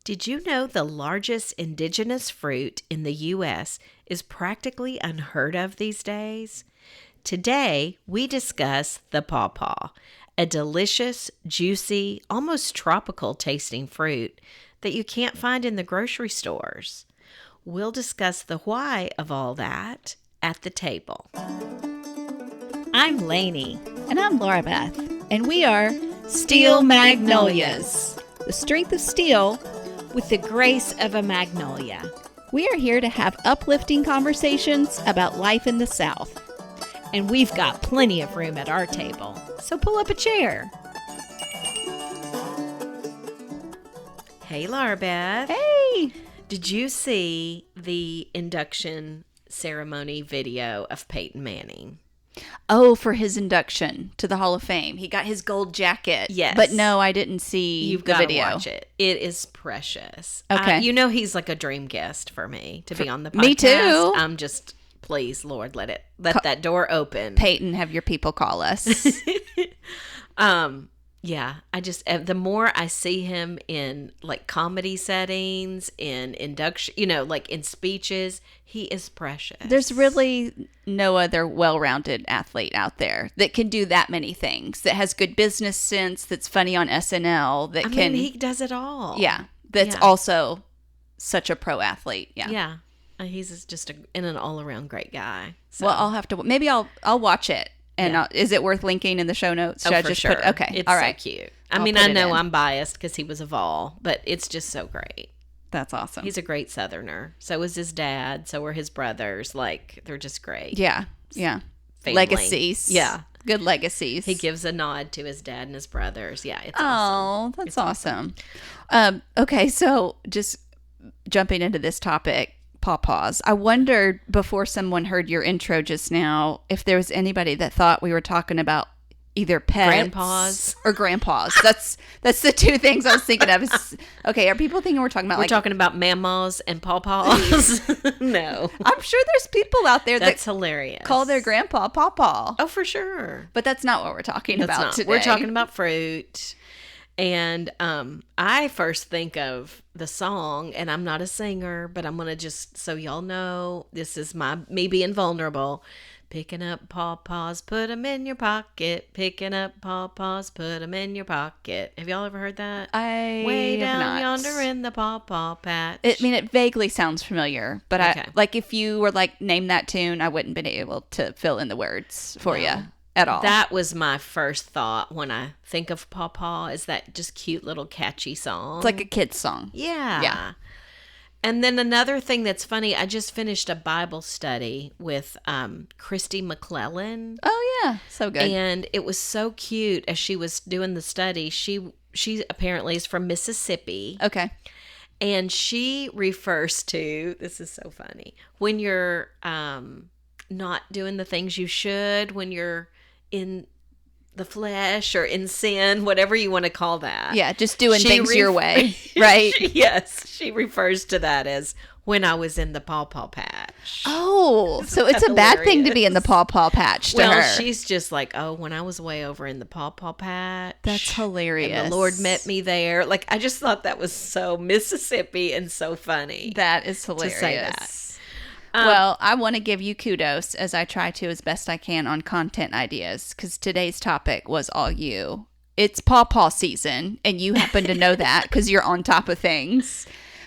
Did you know the largest indigenous fruit in the U.S. is practically unheard of these days? Today, we discuss the pawpaw, a delicious, juicy, almost tropical tasting fruit that you can't find in the grocery stores. We'll discuss the why of all that at the table. I'm Lainie. And I'm Laura Beth. And we are Steel Magnolias. The strength of steel With the grace of a magnolia. We are here to have uplifting conversations about life in the South. And we've got plenty of room at our table, so pull up a chair. Hey, Laura Beth. Hey! Did you see the induction ceremony video of Peyton Manning? Oh, for his induction to the Hall of Fame. He got his gold jacket. Yes. But no, I didn't see You've the got video. to watch it. It is precious. Okay. You know he's like a dream guest for me to be on the podcast. Me too. I'm just, please, Lord, let that door open. Peyton, have your people call us. Yeah, I just, the more I see him in like comedy settings, in induction, like in speeches, he is precious. There's really no other well-rounded athlete out there that can do that many things, that has good business sense, that's funny on SNL, that he does it all. Yeah, that's also such a pro athlete. Yeah. Yeah. He's just an all-around great guy. So. Well, I'll have to, maybe I'll watch it. And is it worth linking in the show notes? Should I for just sure. Okay. It's all right. So cute. I know I'm biased because he was a Vol, but it's just so great. That's awesome. He's a great Southerner. So is his dad. So are his brothers. Like, they're just great. Yeah. Yeah. Family. Legacies. Yeah. Good legacies. He gives a nod to his dad and his brothers. Yeah. It's awesome. Oh, that's awesome. Okay. So just jumping into this topic. Pawpaws. I wondered before someone heard your intro just now if there was anybody that thought we were talking about either pets grandpas or grandpas. That's the two things I was thinking of. Okay, are people thinking we're talking about talking about mammas and pawpaws? No, I'm sure there's people out there that's hilarious. Call their grandpa Pawpaw. Oh, for sure. But that's not what we're talking about today. We're talking about fruit. And I first think of the song, and I'm not a singer, but I'm going to just, so y'all know, this is me being vulnerable. Picking up pawpaws, put them in your pocket. Picking up pawpaws, put them in your pocket. Have y'all ever heard that? Way down yonder in the pawpaw patch. It vaguely sounds familiar, but okay. If you were name that tune, I wouldn't been able to fill in the words for you. At all. That was my first thought when I think of Pawpaw, is that just cute little catchy song. It's like a kid's song. Yeah. Yeah. And then another thing that's funny, I just finished a Bible study with Christy McClellan. Oh, yeah. So good. And it was so cute as she was doing the study. She apparently is from Mississippi. Okay. And she refers to, this is so funny, when you're not doing the things you should, when you're in the flesh or in sin, whatever you want to call that. Yeah, just doing things your way, right? Yes, she refers to that as when I was in the Pawpaw patch. Oh, so it's a bad thing to be in the Pawpaw patch to her. Well, she's just like, oh, when I was way over in the Pawpaw patch. That's hilarious. And the Lord met me there. Like, I just thought that was so Mississippi and so funny. That is hilarious. To say that. Well, I want to give you kudos as I try to as best I can on content ideas, because today's topic was all you. It's pawpaw season, and you happen to know that because you're on top of things.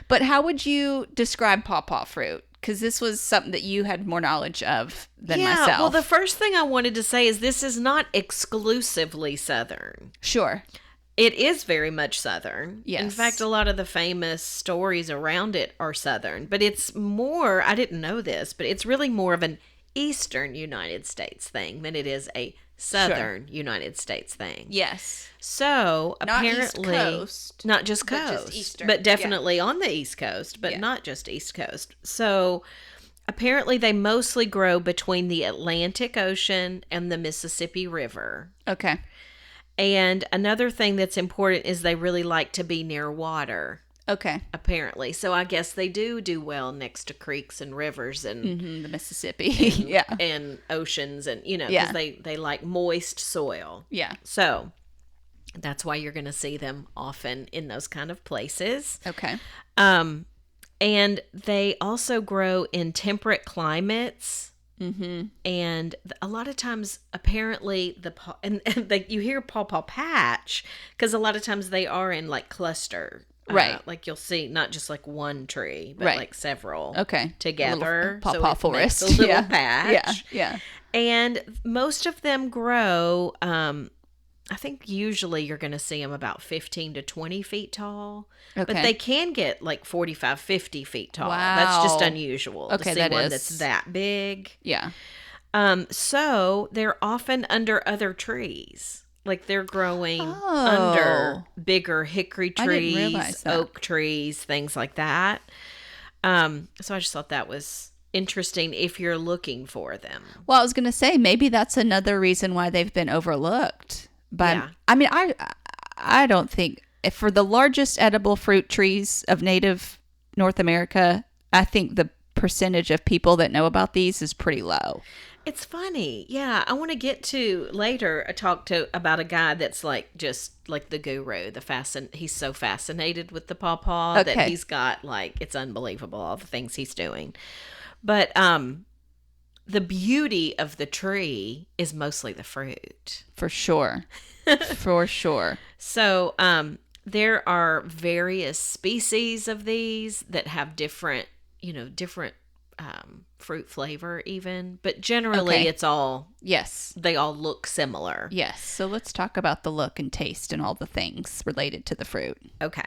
But how would you describe pawpaw fruit? Because this was something that you had more knowledge of than myself. Well, the first thing I wanted to say is this is not exclusively Southern. Sure. It is very much Southern. Yes. In fact, a lot of the famous stories around it are Southern. But it's more, I didn't know this, but it's really more of an Eastern United States thing than it is a Southern United States thing. Yes. So, not apparently, East Coast, not just coast, but just Eastern. But definitely on the East Coast, but not just East Coast. So, apparently they mostly grow between the Atlantic Ocean and the Mississippi River. Okay. And another thing that's important is they really like to be near water. Okay. Apparently. So I guess they do well next to creeks and rivers and the Mississippi. And oceans and, because they like moist soil. Yeah. So That's why you're going to see them often in those kind of places. Okay. And they also grow in temperate climates. Mm-hmm. And a lot of times, apparently, you hear Pawpaw Patch because a lot of times they are in like cluster. Right. Like you'll see not just like one tree, but Right. like several A together. little Pawpaw forest. A little Yeah. patch. Yeah. And most of them grow, I think usually you're going to see them about 15 to 20 feet tall. Okay. But they can get like 45, 50 feet tall. Wow. That's just unusual to see that one is. that's that big. Yeah. So they're often under other trees. Like they're growing Oh. under bigger hickory I didn't trees, realize that. oak trees, things like that. So I just thought that was interesting if you're looking for them. Well, I was going to say maybe that's another reason why they've been overlooked. But Yeah. I mean, I don't think for the largest edible fruit trees of native North America, I think the percentage of people that know about these is pretty low. It's funny. Yeah. I want to get to later about a guy that's like just like the guru, he's so fascinated with the pawpaw that Okay. he's got like, it's unbelievable all the things he's doing. But the beauty of the tree is mostly the fruit. For sure. For sure. So there are various species of these that have different fruit flavor even. But generally Okay. it's all, Yes. they all look similar. Yes. So let's talk about the look and taste and all the things related to the fruit. Okay.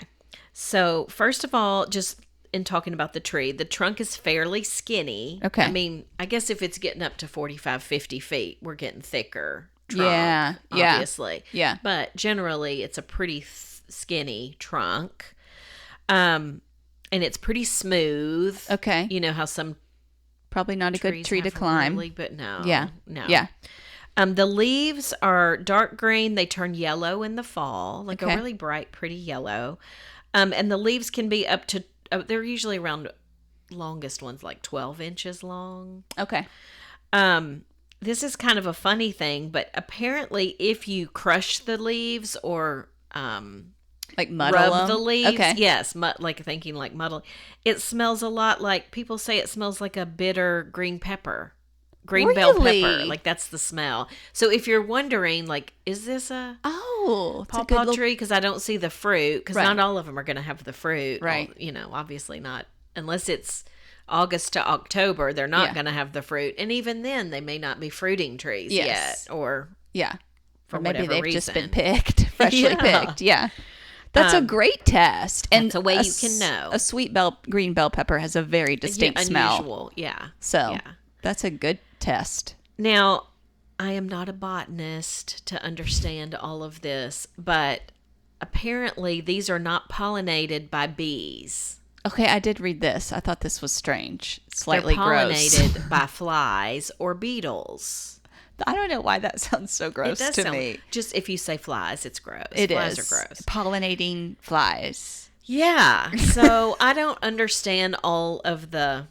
So first of all, just in talking about the tree, the trunk is fairly skinny. Okay. I mean, I guess if it's getting up to 45, 50 feet, we're getting thicker trunk, Yeah. obviously. Yeah. But generally, it's a pretty skinny trunk. And it's pretty smooth. Okay. You know how some Probably not a good trees tree to have climb. really, but no. Yeah. No. Yeah. The leaves are dark green. They turn yellow in the fall, like Okay. a really bright, pretty yellow. And the leaves can be up to, they're usually around, longest ones like 12 inches long. Okay. This is kind of a funny thing, but apparently if you crush the leaves or Like muddle rub them? the leaves, Okay. yes, like thinking like muddle, it smells a lot like, people say it smells like a bitter green pepper. Green bell pepper, Really? like that's the smell. So if you're wondering, like, is this a Oh, it's a good pawpaw little- tree? Because I don't see the fruit, because Right. not all of them are going to have the fruit. Right. Obviously not, unless it's August to October, they're not Yeah. going to have the fruit. And even then, they may not be fruiting trees Yes. yet, or Yeah. for Or maybe whatever they've just been reason. picked, freshly Yeah. picked. Yeah. That's a great test. And that's a way you can know. A sweet green bell pepper has a very distinct smell. Unusual, yeah. So Yeah. that's a good test. Now, I am not a botanist to understand all of this, but apparently these are not pollinated by bees. Okay, I did read this. I thought this was strange. Slightly They're gross. pollinated by flies or beetles. I don't know why that sounds so gross It does to sound, me. just if you say flies, it's gross. It flies is. are gross. Pollinating flies. Yeah. So I don't understand all of the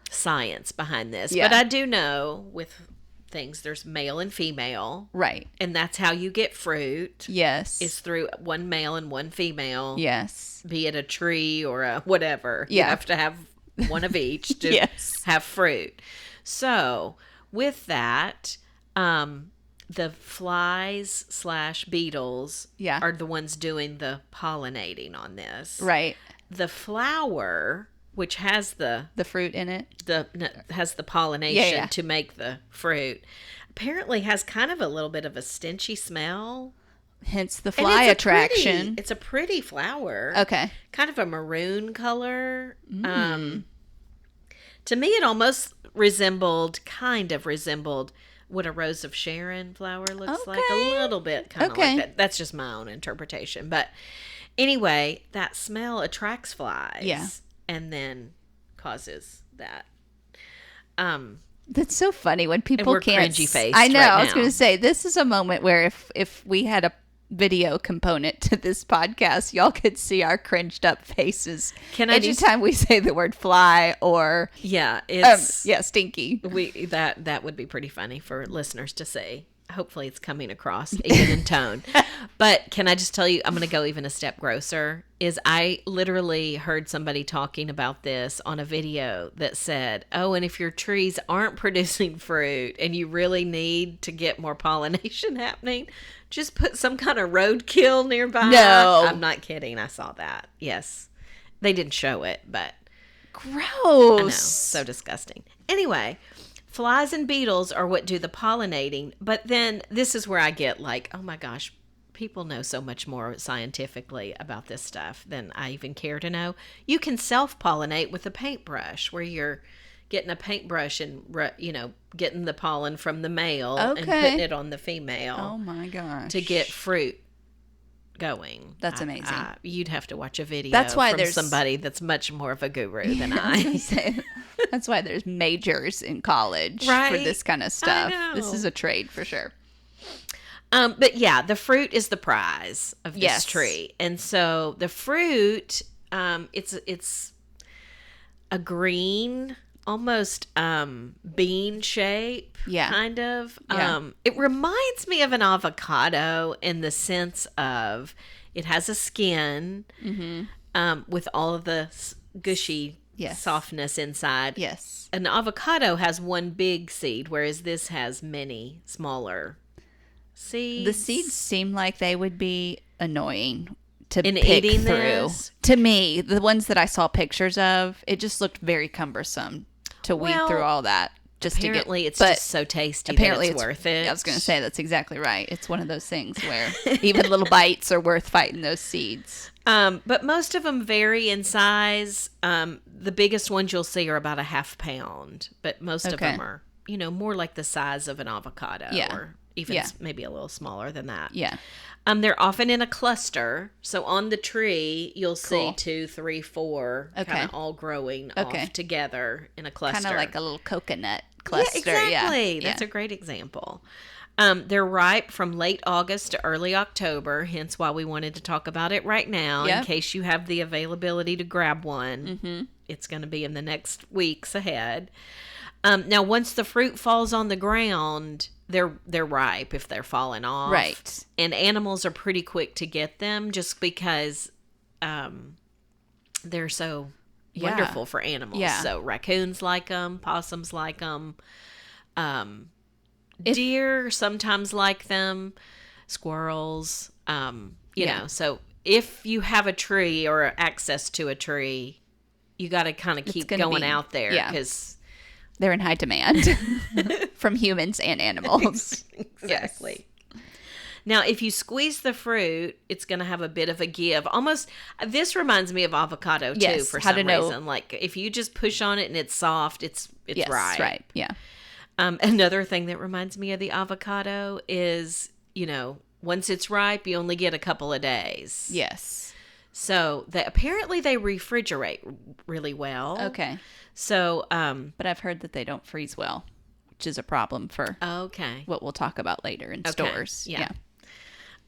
science behind this, Yeah. but I do know with things there's male and female, Right. and that's how you get fruit. Yes. Is through one male and one female. Yes. Be it a tree or a whatever. You Yeah. have to have one of each to Yes. have fruit. So with that, the flies / beetles Yeah. are the ones doing the pollinating on this. Right. The flower, which has the fruit in it. has the pollination Yeah. to make the fruit, apparently has kind of a little bit of a stinchy smell. Hence the And fly it's attraction. it's a pretty flower. Okay. Kind of a maroon color. Mm. To me, it almost kind of resembled what a rose of Sharon flower looks like. A Okay. little bit kind of Okay. like that. That's just my own interpretation. But anyway, that smell attracts flies. Yeah. And then causes that. That's so funny when people we're can't. cringy-faced I know. right I was now. going to say this is a moment where if we had a video component to this podcast, y'all could see our cringed up faces. Can I just- anytime we say the word fly or Yeah, it's stinky. that would be pretty funny for listeners to see. hopefully it's coming across even in tone. But can I just tell you, I'm going to go even a step grosser, is I literally heard somebody talking about this on a video that said, oh, and if your trees aren't producing fruit and you really need to get more pollination happening, just put some kind of roadkill nearby. No. I'm not kidding. I saw that. Yes. They didn't show it, but Gross. I know. So disgusting. Anyway, flies and beetles are what do the pollinating. But then this is where I get like, oh my gosh, people know so much more scientifically about this stuff than I even care to know. You can self-pollinate with a paintbrush where you're getting a paintbrush and, getting the pollen from the male and putting it on the female. Oh my gosh. To get fruit going. That's amazing. You'd have to watch a video that's why from there's somebody that's much more of a guru than I. That's why there's majors in college right? for this kind of stuff. I know. This is a trade for sure. But yeah, the fruit is the prize of this Yes. tree. And so the fruit, it's a green, almost bean shape, Yeah. kind of. Yeah. It reminds me of an avocado in the sense of it has a skin with all of the gushy Yes. softness inside. Yes. An avocado has one big seed, whereas this has many smaller seeds. The seeds seem like they would be annoying to In pick eating through. this? To me, the ones that I saw pictures of, it just looked very cumbersome to weed Well, through all that. Just apparently to get, it's but just so tasty apparently that it's worth it. I was going to say that's exactly right. It's one of those things where even little bites are worth fighting those seeds. But most of them vary in size. The biggest ones you'll see are about a half pound, but most of Okay. them are, more like the size of an avocado, Yeah. or even Yeah. maybe a little smaller than that. Yeah. They're often in a cluster. So on the tree, you'll Cool. see 2, 3, 4, Okay. kind of all growing Okay. off together in a cluster. Kind of like a little coconut cluster. Yeah, exactly. Yeah. That's a great example. They're ripe from late August to early October, hence why we wanted to talk about it right now, Yep. in case you have the availability to grab one. Mm-hmm. It's going to be in the next weeks ahead. Now, once the fruit falls on the ground, they're ripe if they're falling off. Right. And animals are pretty quick to get them just because they're so wonderful for animals. Yeah. So raccoons like them, possums like them. Deer sometimes like them, squirrels, so if you have a tree or access to a tree, you got to kind of keep going out there because they're in high demand from humans and animals. exactly. Now, if you squeeze the fruit, it's going to have a bit of a give. Almost, this reminds me of avocado too, Yes, for how some to know- reason. Like if you just push on it and it's soft, it's Yes, ripe. right. Yeah. Another thing that reminds me of the avocado is, once it's ripe, you only get a couple of days. Yes. So apparently they refrigerate really well. Okay. So, But I've heard that they don't freeze well, which is a problem for okay. what we'll talk about later in stores. Yeah.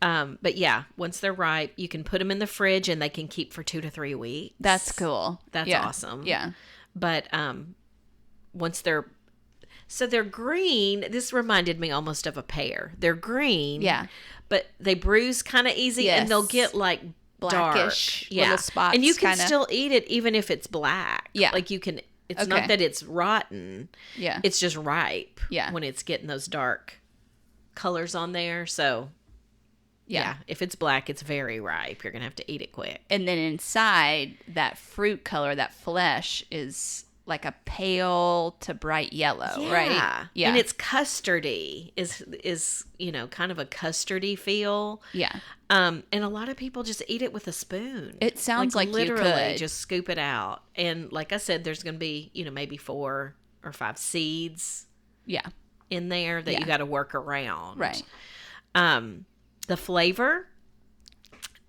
But yeah, once they're ripe, you can put them in the fridge and they can keep for 2 to 3 weeks. That's cool. That's Yeah. awesome. Yeah. But once they're green, this reminded me almost of a pear. They're green. Yeah. But they bruise kind of easy and they'll Yes. get like Blackish dark. Yeah. little spots. And you can kinda. still eat it even if it's black. Yeah. Like you can, it's Okay. not that it's rotten. Yeah. It's just ripe. Yeah. When it's getting those dark colors on there. So yeah, if it's black, it's very ripe. You're going to have to eat it quick. And then inside, that fruit color, that flesh is like a pale to bright yellow, right? Yeah. And it's custardy, is kind of a custardy feel. Yeah. And a lot of people just eat it with a spoon. It sounds like you literally could. just scoop it out. And like I said, there's going to be, maybe 4 or 5 seeds Yeah. in there that you got to work around. Right. The flavor,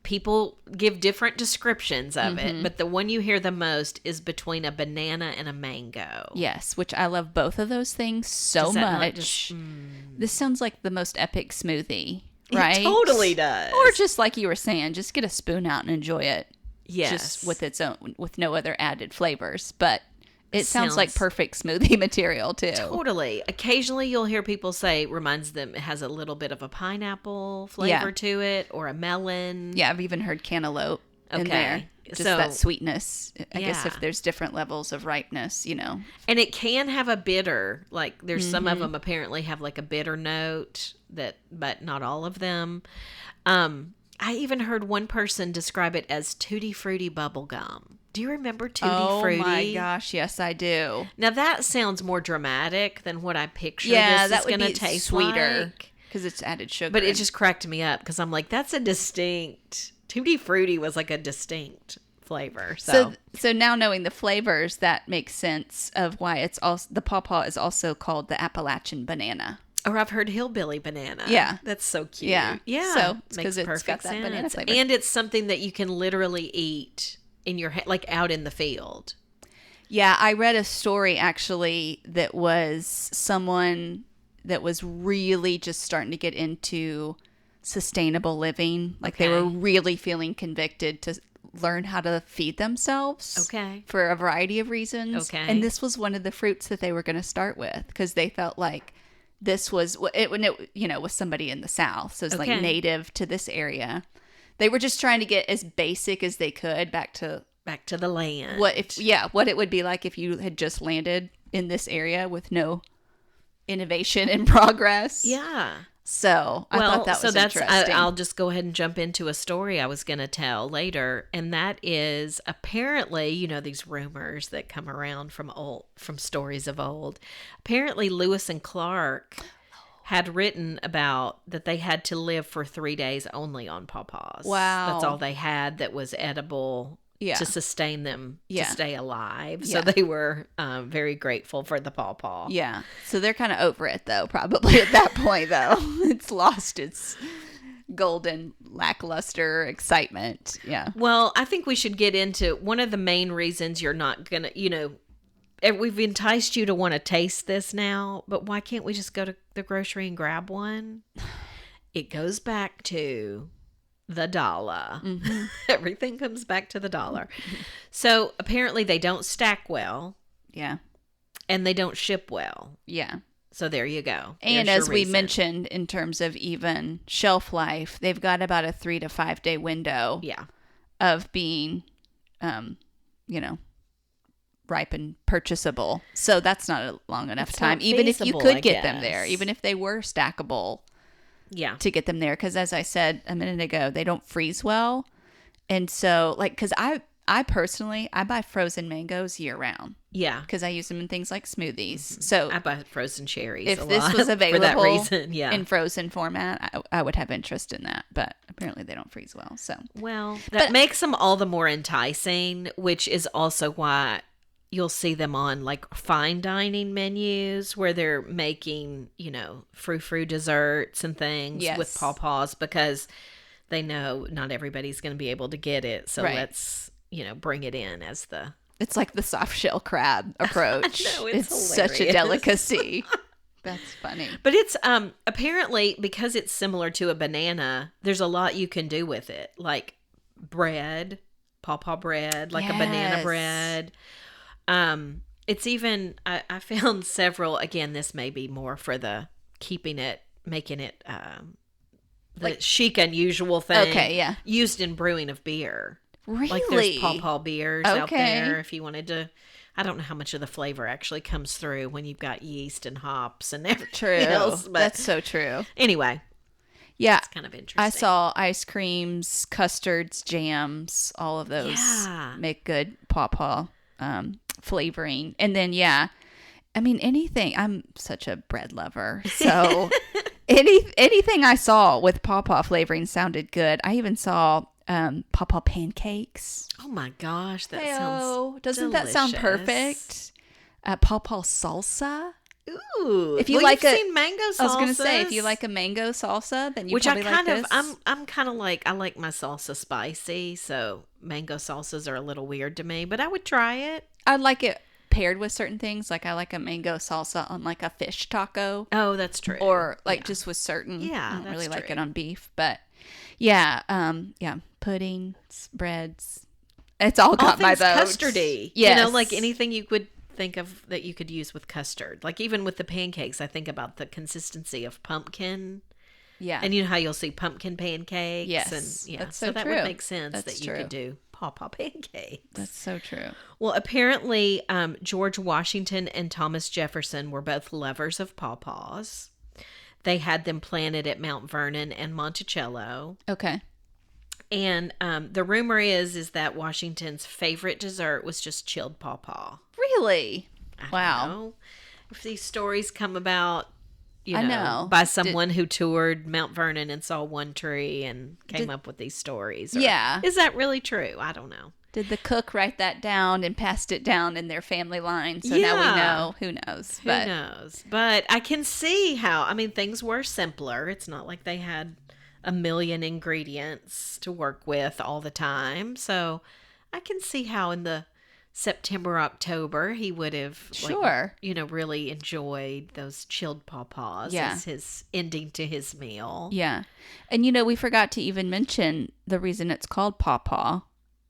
people give different descriptions of it, but the one you hear the most is between a banana and a mango. Yes, which I love both of those things so Does that not much. just- This sounds like the most epic smoothie, right? It totally does. Or just like you were saying, just get a spoon out and enjoy it. yes. Just with its own, with no other added flavors. But It sounds like perfect smoothie material, too. Totally. Occasionally, you'll hear people say reminds them it has a little bit of a pineapple flavor to it, or a melon. Yeah, I've even heard cantaloupe in there. Just that sweetness. I guess if there's different levels of ripeness, And it can have a bitter. Like, there's some of them apparently have like a bitter note, but not all of them. I even heard one person describe it as Tutti Frutti bubble gum. Do you remember Tutti Frutti? Oh my gosh, yes, I do. Now that sounds more dramatic than what I pictured. Yeah, this is going to taste sweeter because it's added sugar. But it just cracked me up because I'm like, that's a distinct. Tutti Frutti was like a distinct flavor. So now knowing the flavors, that makes sense of why it's also the Pawpaw is also called the Appalachian Banana. Or I've heard Hillbilly Banana. Yeah. That's so cute. Yeah. So because it's got that banana flavor. And it's something that you can literally eat in your like out in the field. Yeah, I read a story actually that was someone that was really just starting to get into sustainable living. Like they were really feeling convicted to learn how to feed themselves. For a variety of reasons. And this was one of the fruits that they were going to start with because they felt like this was when it was somebody in the South. So it's like native to this area. They were just trying to get as basic as they could back to the land. What it would be like if you had just landed in this area with no innovation and progress. Yeah. So I thought that was interesting. I'll just go ahead and jump into a story I was going to tell later, and that is apparently, these rumors that come around from stories of old. Apparently, Lewis and Clark had written about that they had to live for 3 days only on Pawpaws. Wow. That's all they had that was edible to sustain them to stay alive. Yeah. So they were very grateful for the Pawpaw. Yeah. So they're kind of over it, though, probably at that point, though. It's lost its golden, lackluster excitement. Yeah. Well, I think we should get into one of the main reasons you're not going to, we've enticed you to want to taste this now, but why can't we just go to the grocery and grab one? It goes back to the dollar. Mm-hmm. Everything comes back to the dollar. So apparently they don't stack well. Yeah. And they don't ship well. Yeah. So there you go. And as we mentioned, in terms of even shelf life, they've got about a 3 to 5 day window of being, ripe and purchasable. So that's not a long enough time, even if you could get them there, even if they were stackable. Yeah. To get them there. Because as I said a minute ago, they don't freeze well. And so, because I personally, I buy frozen mangoes year round. Yeah. Because I use them in things like smoothies. So I buy frozen cherries if this was available for that reason, in frozen format, I would have interest in that. But apparently they don't freeze well. So that makes them all the more enticing, which is also why you'll see them on like fine dining menus where they're making, frou-frou desserts and things with Pawpaws because they know not everybody's going to be able to get it. So let's, bring it in as the... It's like the soft shell crab approach. I know, it's such a delicacy. That's funny. But it's apparently because it's similar to a banana, there's a lot you can do with it. Like bread, Pawpaw bread, like a banana bread. It's even, I found several, again, this may be more for the making it, the chic, unusual thing. Okay, yeah. Used in brewing of beer. Really? Like there's Pawpaw beers out there if you wanted to. I don't know how much of the flavor actually comes through when you've got yeast and hops and everything else. But that's so true. Anyway. Yeah. It's kind of interesting. I saw ice creams, custards, jams, all of those make good Pawpaw flavoring. And then, anything. I'm such a bread lover. So anything I saw with Pawpaw flavoring sounded good. I even saw Pawpaw pancakes. Oh my gosh, that sounds doesn't delicious. That sound perfect? Pawpaw salsa. Ooh, if you like seen mango salsas. I was going to say, if you like a mango salsa, then you probably like this. I'm kind of like, I like my salsa spicy, so mango salsas are a little weird to me, but I would try it. I'd like it paired with certain things. Like I like a mango salsa on like a fish taco. Oh, that's true. Or like just with certain. Yeah, I don't really true. like it on beef, but puddings, breads. It's all got my vote. Custardy. Yes. Like anything you would think of that you could use with custard. Like even with the pancakes, I think about the consistency of pumpkin. Yeah. And you know how you'll see pumpkin pancakes? Yes. And yeah, That's so so that true. would make sense That's that you true. could do pawpaw pancakes. That's so true. Well, apparently, George Washington and Thomas Jefferson were both lovers of pawpaws. They had them planted at Mount Vernon and Monticello. Okay. And the rumor is that Washington's favorite dessert was just chilled pawpaw. Really? I Wow. don't know if these stories come about, I know. by someone who toured Mount Vernon and saw one tree and came up with these stories. Or Yeah. is that really true? I don't know. Did the cook write that down and passed it down in their family line? So now we know. Who knows? Who knows? But I can see how, I mean, things were simpler. It's not like they had a million ingredients to work with all the time. So I can see how in the September, October, he would have, Sure. really enjoyed those chilled pawpaws as his ending to his meal. Yeah. And we forgot to even mention the reason it's called Pawpaw.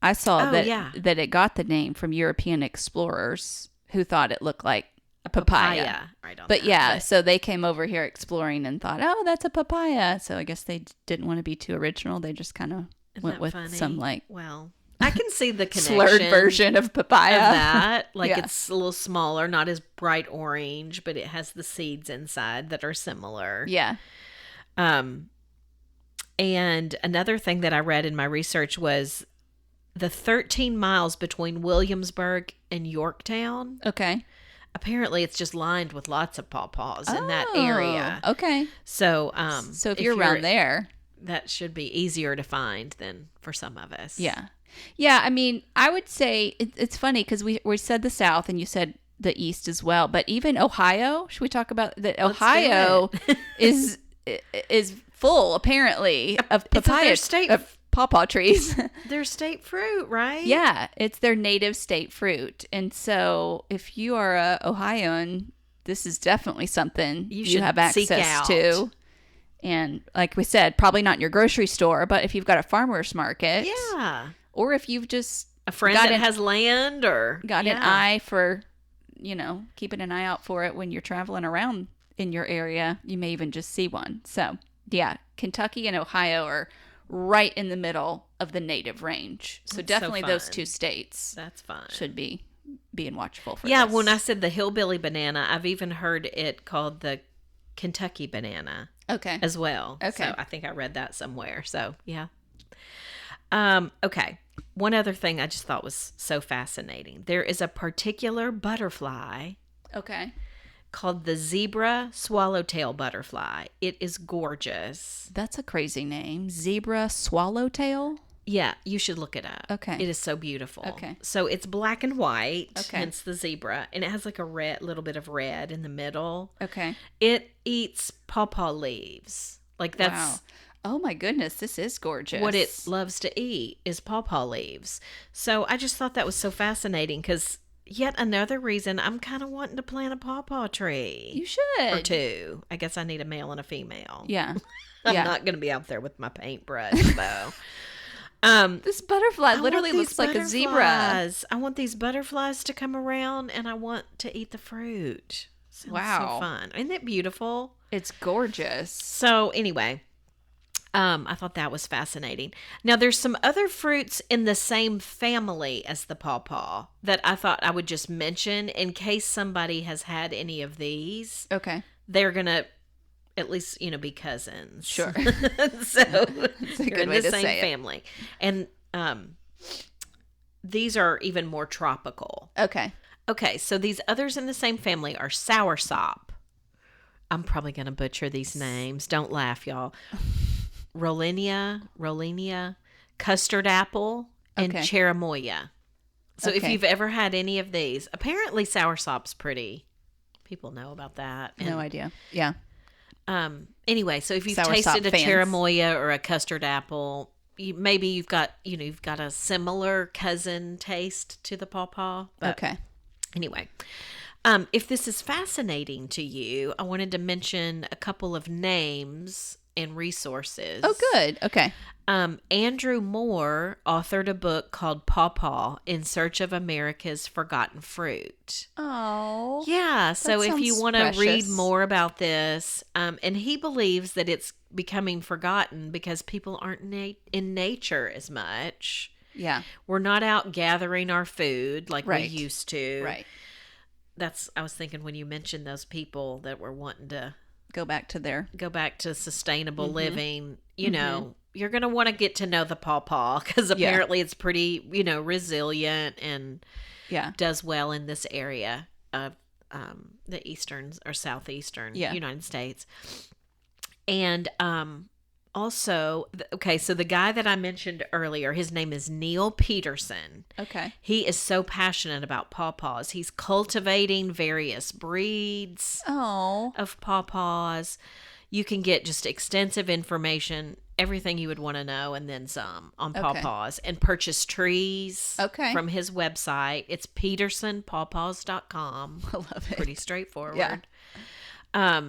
I saw that it got the name from European explorers who thought it looked like a papaya. Right on But that. so they came over here exploring and thought, oh, that's a papaya. So I guess they didn't want to be too original. They just kind of went with some Well, I can see the connection. slurred version of papaya. Of that. It's a little smaller, not as bright orange, but it has the seeds inside that are similar. Yeah. And another thing that I read in my research was the 13 miles between Williamsburg and Yorktown. Okay. Apparently, it's just lined with lots of pawpaws in that area. Okay. So, so if you're around there, that should be easier to find than for some of us. Yeah. Yeah. I mean, I would say it's funny because we said the South and you said the East as well, but even Ohio, should we talk about that? Ohio is full apparently of papaya, of pawpaw trees. Their state fruit, right? Yeah, it's their native state fruit. And so if you are a Ohioan, this is definitely something you have access to. And like we said, probably not in your grocery store, but if you've got a farmer's market. Yeah. Or if you've just a friend that has land or got an eye for, keeping an eye out for it when you're traveling around in your area, you may even just see one. So yeah, Kentucky and Ohio are right in the middle of the native range. So that's definitely so those two states that's fun. Should be being watchful for this. When I said the Hillbilly Banana, I've even heard it called the Kentucky Banana. Okay. As well. Okay. So I think I read that somewhere. So yeah. Okay. One other thing I just thought was so fascinating. There is a particular butterfly. Okay. Called the zebra swallowtail butterfly. It is gorgeous. That's a crazy name. Zebra swallowtail? Yeah, you should look it up. Okay. It is so beautiful. Okay. So it's black and white, okay. Hence the zebra, and it has like a little bit of red in the middle. Okay. It eats pawpaw leaves. Like that's wow. Oh my goodness, this is gorgeous. What it loves to eat is pawpaw leaves. So I just thought that was so fascinating because yet another reason I'm kind of wanting to plant a pawpaw tree. You should. Or two. I guess I need a male and a female. Yeah. I'm not going to be out there with my paintbrush, though. This butterfly literally looks like a zebra. I want these butterflies to come around, and I want to eat the fruit. Sounds wow. so fun. Isn't that beautiful? It's gorgeous. So anyway, I thought that was fascinating. Now, there's some other fruits in the same family as the pawpaw that I thought I would just mention in case somebody has had any of these. Okay. They're going to at least, be cousins. Sure. So it's a you're good in way the to same say family. And these are even more tropical. Okay. Okay, so these others in the same family are soursop. I'm probably going to butcher these names. Don't laugh, y'all. Rollinia, custard apple, and cherimoya. So if you've ever had any of these, apparently soursop's pretty. People know about that. And, no idea. Yeah. Anyway, so if you've Soursop tasted a fans. cherimoya or a custard apple, maybe you've got a similar cousin taste to the pawpaw. But okay. Anyway, if this is fascinating to you, I wanted to mention a couple of names and resources. Oh, good. Okay. Andrew Moore authored a book called Pawpaw, In Search of America's Forgotten Fruit. Oh. Yeah, so if you want to read precious. more about this, and he believes that it's becoming forgotten because people aren't in nature as much. Yeah. We're not out gathering our food like we used to. Right. I was thinking when you mentioned those people that were wanting to go back to sustainable living, you know, you're going to want to get to know the pawpaw because apparently it's pretty, resilient and does well in this area of the eastern or southeastern United States. And also, so the guy that I mentioned earlier, his name is Neil Peterson. Okay. He is so passionate about pawpaws. He's cultivating various breeds of pawpaws. You can get just extensive information, everything you would want to know, and then some on pawpaws, and purchase trees from his website. It's petersonpawpaws.com. I love it. Pretty straightforward. Yeah.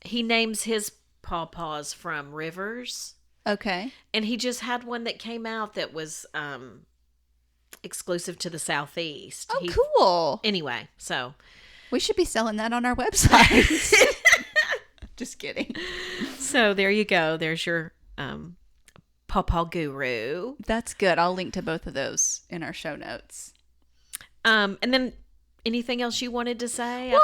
He names his pawpaws from rivers. Okay. And he just had one that came out that was exclusive to the Southeast. Oh, cool. Anyway, so we should be selling that on our website. Just kidding. So there you go. There's your pawpaw guru. That's good. I'll link to both of those in our show notes. And then anything else you wanted to say? Well,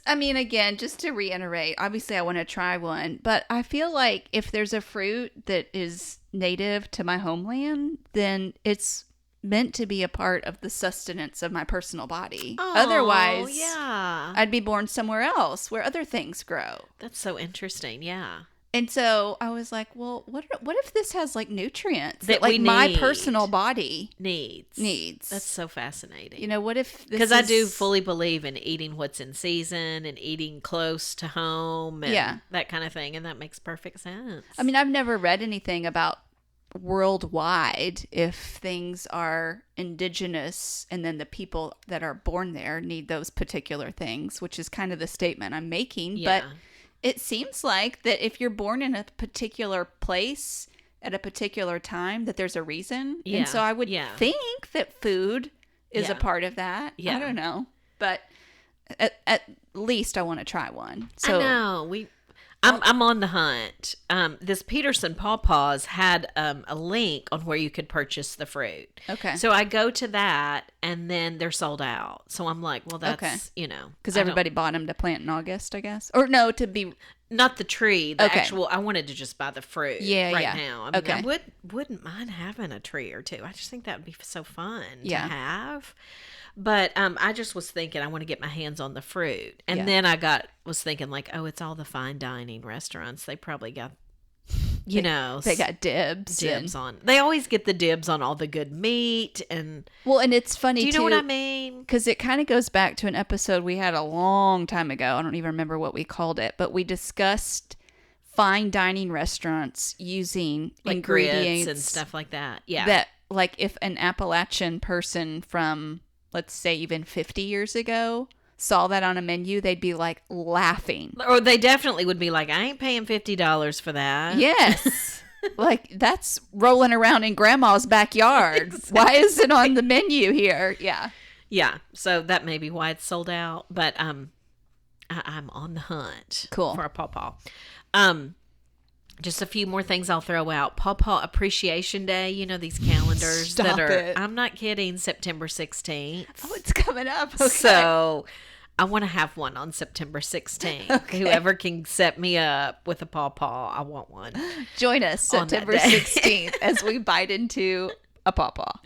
again, just to reiterate, obviously I want to try one, but I feel like if there's a fruit that is native to my homeland, then it's meant to be a part of the sustenance of my personal body. Oh, otherwise, yeah, I'd be born somewhere else where other things grow. That's so interesting. Yeah. And so I was like, well, what if this has like nutrients that like we my need. personal body needs? That's so fascinating. You know, what if because I do fully believe in eating what's in season and eating close to home and that kind of thing, and that makes perfect sense. I mean, I've never read anything about worldwide if things are indigenous and then the people that are born there need those particular things, which is kind of the statement I'm making. But it seems like that if you're born in a particular place at a particular time, that there's a reason. Yeah. And so I would think that food is a part of that. Yeah. I don't know. But at least I want to try one. So I know. I'm on the hunt. This Peterson Pawpaws had a link on where you could purchase the fruit. Okay. So I go to that, and then they're sold out. So I'm like, well, that's, because everybody bought them to plant in August, I guess. Or no, to be... Not the tree, the actual... I wanted to just buy the fruit now. I mean, I wouldn't mind having a tree or two. I just think that would be so fun to have. But I just was thinking I want to get my hands on the fruit. And then I was thinking like, oh, it's all the fine dining restaurants. They probably got, they got dibs on. They always get the dibs on all the good meat. And it's funny, do you know what I mean? Because it kind of goes back to an episode we had a long time ago. I don't even remember what we called it, but we discussed fine dining restaurants using like ingredients and stuff like that. Yeah. That like if an Appalachian person from, let's say, even 50 years ago saw that on a menu, they'd be like laughing. Or they definitely would be like, I ain't paying $50 for that. Yes. Like, that's rolling around in grandma's backyard. Exactly. Why is it on the menu here? Yeah. Yeah. So that may be why it's sold out. But I'm on the hunt for a pawpaw. Just a few more things I'll throw out. Pawpaw Appreciation Day. You know, these calendars Stop it. I'm not kidding, September 16th. Oh, it's coming up. Okay. So I want to have one on September 16th. Okay. Whoever can set me up with a pawpaw, I want one. Join us September 16th as we bite into a pawpaw.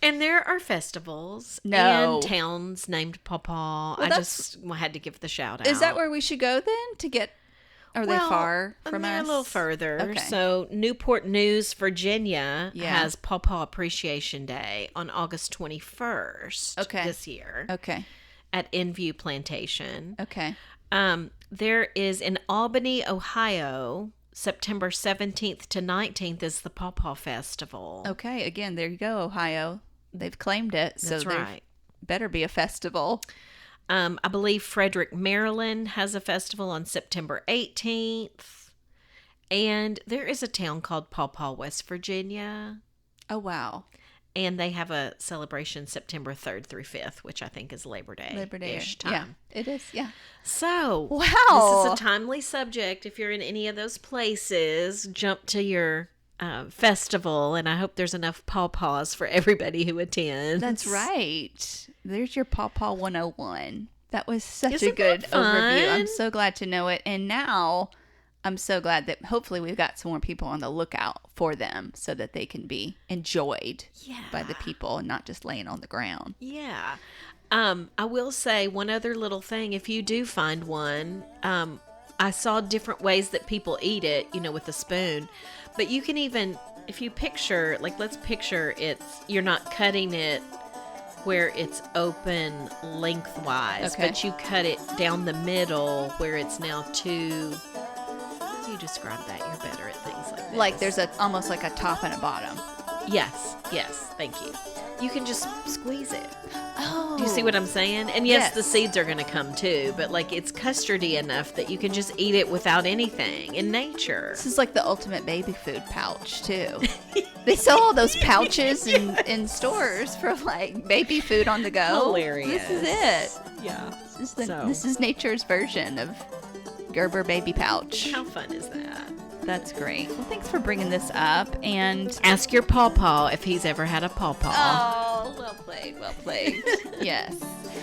And there are festivals and towns named Pawpaw. I just had to give the shout out. Is that where we should go then to get... Are they far from us? A little further. Okay. So Newport News, Virginia has Pawpaw Appreciation Day on August 21st this year. Okay. At Enview Plantation. Okay. There is in Albany, Ohio, September 17th to 19th is the Pawpaw Festival. Okay. Again, there you go, Ohio. They've claimed it. So there better be a festival. I believe Frederick, Maryland has a festival on September 18th. And there is a town called Pawpaw, West Virginia. Oh, wow. And they have a celebration September 3rd through 5th, which I think is Labor Day-ish time. Yeah, it is. Yeah. So, Wow. This is a timely subject. If you're in any of those places, jump to your festival, and I hope there's enough pawpaws for everybody who attends. That's right. There's your Pawpaw 101. That was such Isn't a good that fun? overview. I'm so glad to know it. And now I'm so glad that hopefully we've got some more people on the lookout for them so that they can be enjoyed by the people and not just laying on the ground. Yeah. I will say one other little thing. If you do find one, I saw different ways that people eat it, with a spoon. But you can even, if you picture, let's picture you're not cutting it where it's open lengthwise, Okay. but you cut it down the middle where it's now too, how do you describe that? You're better at things like this. Like there's almost like a top and a bottom. Yes, thank you. You can just squeeze it. Oh. Do you see what I'm saying? And yes, Yes. the seeds are going to come too, but it's custardy enough that you can just eat it without anything in nature. This is like the ultimate baby food pouch too. They sell all those pouches in stores for baby food on the go. Hilarious. This is it. Yeah. This is nature's version of Gerber baby pouch. How fun is that? That's great. Well, thanks for bringing this up. And Ask your pawpaw if he's ever had a pawpaw. oh, well played, well played. Yes.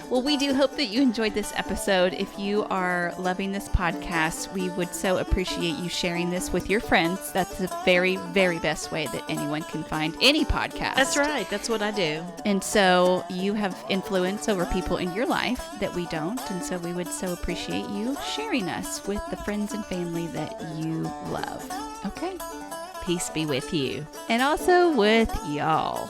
Well, we do hope that you enjoyed this episode. If you are loving this podcast, we would so appreciate you sharing this with your friends. That's the very, very best way that anyone can find any podcast. That's right. That's what I do. And so you have influence over people in your life that we don't. And so we would so appreciate you sharing us with the friends and family that you love. Okay? Peace be with you. And also with y'all.